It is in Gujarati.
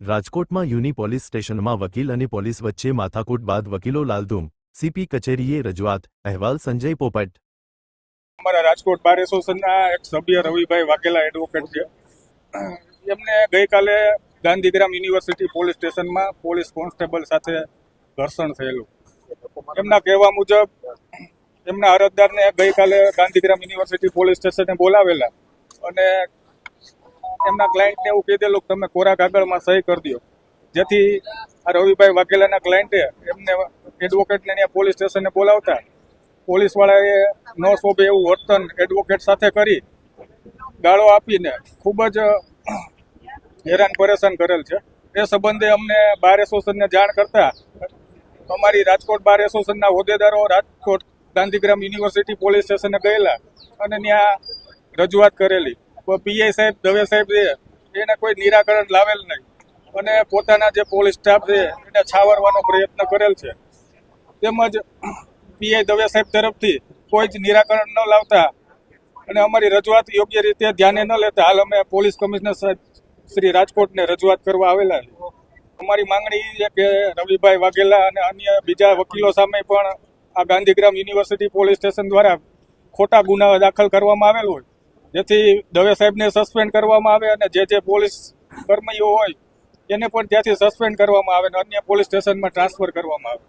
રાજકોટમાં યુની પોલીસ સ્ટેશનમાં વકીલ અને પોલીસ વચ્ચે માથાકૂટ બાદ વકીલો લાલધૂમ, સીપી કચેરીએ રજૂઆત. અહેવાલ સંજય પોપટ. અમારા રાજકોટ બાર એસોસિએશનના એક સભ્ય રવિભાઈ વાઘેલા એડવોકેટ છે. એમને ગઈકાલે ગાંધીગ્રામ યુનિવર્સિટી પોલીસ સ્ટેશનમાં પોલીસ કોન્સ્ટેબલ સાથે ઘર્ષણ થયેલું. એમના કહેવા મુજબ એમના અરજદારને ગઈકાલે ગાંધીગ્રામ યુનિવર્સિટી પોલીસ સ્ટેશને બોલાવેલા અને એમના ક્લાયન્ટને એવું કીધેલું કે તમે કોરા કાગળમાં સહી કરી દો, જેથી આ રવિભાઈ વાઘેલાના ક્લાયન્ટે એમને એડવોકેટને ત્યાં પોલીસ સ્ટેશને બોલાવતા પોલીસવાળાએ ન શોભે એવું વર્તન એડવોકેટ સાથે કરી ગાળો આપીને ખૂબ જ હેરાન પરેશાન કરેલ છે. એ સંબંધે અમને બાર એસોસિએશનને જાણ કરતા અમારી રાજકોટ બાર એસોસિએશનના હોદ્દેદારો રાજકોટ ગાંધીગ્રામ યુનિવર્સિટી પોલીસ સ્ટેશને ગયેલા અને ત્યાં રજૂઆત કરેલી. પીઆઈ સાહેબ, દવે સાહેબ છે એને કોઈ નિરાકરણ લાવેલ નહીં અને પોતાના જે પોલીસ સ્ટાફ છે એને છાવરવાનો પ્રયત્ન કરેલ છે. તેમજ પીઆઈ દવે સાહેબ તરફથી કોઈ જ નિરાકરણ ન લાવતા અને અમારી રજૂઆત યોગ્ય રીતે ધ્યાને ન લેતા હાલ અમે પોલીસ કમિશનર સાહેબ શ્રી રાજકોટને રજૂઆત કરવા આવેલા છે. અમારી માંગણી એ છે કે રવિભાઈ વાઘેલા અને અન્ય બીજા વકીલો સામે પણ આ ગાંધીગ્રામ યુનિવર્સિટી પોલીસ સ્ટેશન દ્વારા ખોટા ગુના દાખલ કરવામાં આવેલ હોય, જેથી દવે સાહેબને સસ્પેન્ડ કરવામાં આવે અને જે પોલીસ કર્મીઓ હોય એને પણ ત્યાંથી સસ્પેન્ડ કરવામાં આવે અને અન્ય પોલીસ સ્ટેશનમાં ટ્રાન્સફર કરવામાં આવે.